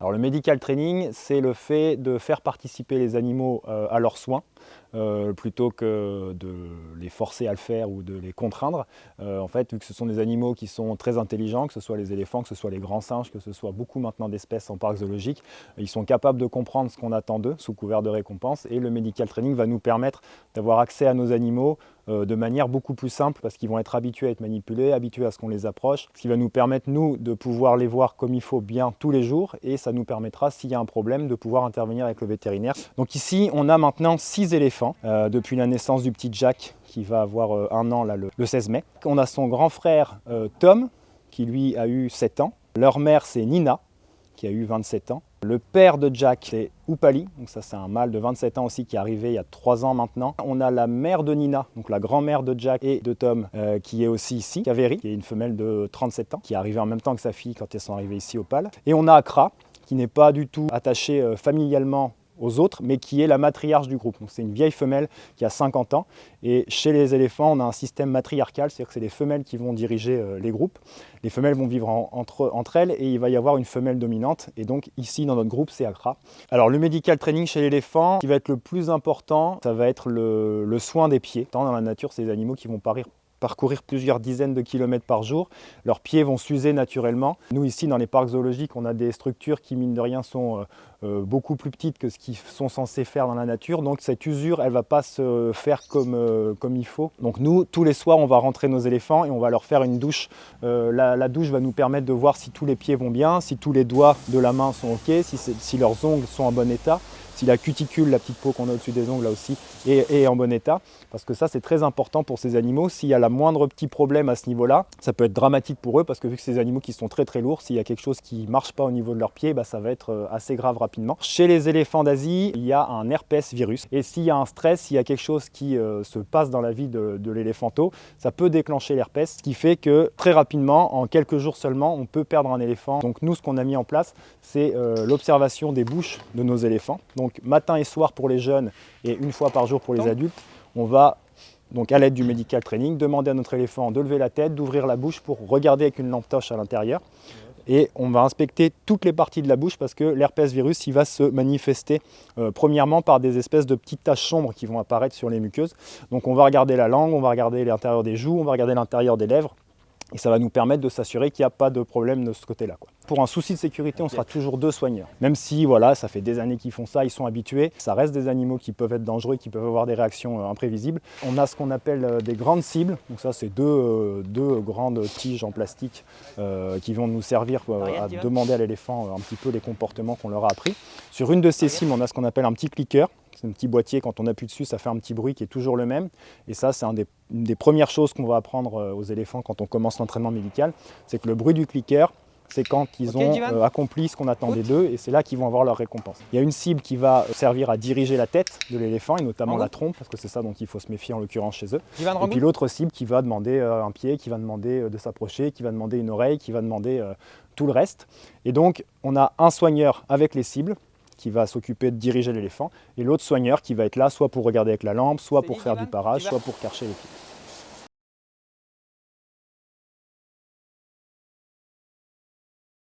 Alors le medical training, c'est le fait de faire participer les animaux à leurs soins, plutôt que de les forcer à le faire ou de les contraindre. En fait, vu que ce sont des animaux qui sont très intelligents, que ce soit les éléphants, que ce soit les grands singes, que ce soit beaucoup maintenant d'espèces en parc zoologique, ils sont capables de comprendre ce qu'on attend d'eux sous couvert de récompense, et le medical training va nous permettre d'avoir accès à nos animaux de manière beaucoup plus simple, parce qu'ils vont être habitués à être manipulés, habitués à ce qu'on les approche, ce qui va nous permettre, nous, de pouvoir les voir comme il faut bien tous les jours, et ça nous permettra, s'il y a un problème, de pouvoir intervenir avec le vétérinaire. Donc ici, on a maintenant 6 éléphants, depuis la naissance du petit Jack, qui va avoir 1 an là, le 16 mai. On a son grand frère Tom, qui lui a eu 7 ans. Leur mère, c'est Nina, qui a eu 27 ans. Le père de Jack, c'est Upali, donc ça c'est un mâle de 27 ans aussi qui est arrivé il y a 3 ans maintenant. On a la mère de Nina, donc la grand-mère de Jack et de Tom, qui est aussi ici, Kaveri, qui est une femelle de 37 ans, qui est arrivée en même temps que sa fille quand elles sont arrivées ici au Pal. Et on a Accra, qui n'est pas du tout attachée familialement aux autres, mais qui est la matriarche du groupe. C'est une vieille femelle qui a 50 ans, et chez les éléphants, on a un système matriarcal, c'est-à-dire que c'est les femelles qui vont diriger les groupes. Les femelles vont vivre entre elles, et il va y avoir une femelle dominante, et donc ici dans notre groupe, c'est Accra. Alors le medical training chez l'éléphant, ce qui va être le plus important, ça va être le soin des pieds. Dans la nature, c'est des animaux qui vont parcourir plusieurs dizaines de kilomètres par jour. Leurs pieds vont s'user naturellement. Nous, ici, dans les parcs zoologiques, on a des structures qui, mine de rien, sont beaucoup plus petites que ce qu'ils sont censés faire dans la nature. Donc cette usure, elle ne va pas se faire comme il faut. Donc nous, tous les soirs, on va rentrer nos éléphants et on va leur faire une douche. La douche va nous permettre de voir si tous les pieds vont bien, si tous les doigts de la main sont OK, si leurs ongles sont en bon état, si la cuticule, la petite peau qu'on a au-dessus des ongles là aussi, est en bon état. Parce que ça, c'est très important pour ces animaux. S'il y a la moindre petit problème à ce niveau-là, ça peut être dramatique pour eux, parce que vu que c'est des animaux qui sont très très lourds, s'il y a quelque chose qui ne marche pas au niveau de leurs pieds, ça va être assez grave rapidement. Chez les éléphants d'Asie, il y a un herpès virus. Et s'il y a un stress, s'il y a quelque chose qui se passe dans la vie de l'éléphanto, ça peut déclencher l'herpès, ce qui fait que très rapidement, en quelques jours seulement, on peut perdre un éléphant. Donc nous, ce qu'on a mis en place, c'est l'observation des bouches de nos éléphants. Donc matin et soir pour les jeunes et 1 fois par jour pour les adultes, on va, donc à l'aide du medical training, demander à notre éléphant de lever la tête, d'ouvrir la bouche pour regarder avec une lampe torche à l'intérieur. Et on va inspecter toutes les parties de la bouche, parce que l'herpès virus, il va se manifester premièrement par des espèces de petites taches sombres qui vont apparaître sur les muqueuses. Donc on va regarder la langue, on va regarder l'intérieur des joues, on va regarder l'intérieur des lèvres. Et ça va nous permettre de s'assurer qu'il n'y a pas de problème de ce côté-là. Pour un souci de sécurité, on sera toujours 2 soigneurs. Même si voilà, ça fait des années qu'ils font ça, ils sont habitués. Ça reste des animaux qui peuvent être dangereux, qui peuvent avoir des réactions imprévisibles. On a ce qu'on appelle des grandes cibles. Donc ça, c'est deux grandes tiges en plastique qui vont nous servir à demander à l'éléphant un petit peu les comportements qu'on leur a appris. Sur une de ces cibles, on a ce qu'on appelle un petit clicker. C'est un petit boîtier, quand on appuie dessus, ça fait un petit bruit qui est toujours le même. Et ça, c'est une des premières choses qu'on va apprendre aux éléphants quand on commence l'entraînement médical. C'est que le bruit du clicker, c'est quand ils ont accompli ce qu'on attendait d'eux, et c'est là qu'ils vont avoir leur récompense. Il y a une cible qui va servir à diriger la tête de l'éléphant, et notamment la trompe, parce que c'est ça dont il faut se méfier en l'occurrence chez eux. Et puis l'autre cible qui va demander un pied, qui va demander de s'approcher, qui va demander une oreille, qui va demander tout le reste. Et donc on a un soigneur avec les cibles, qui va s'occuper de diriger l'éléphant, et l'autre soigneur qui va être là soit pour regarder avec la lampe, soit pour faire du parage, soit pour cacher les pieds.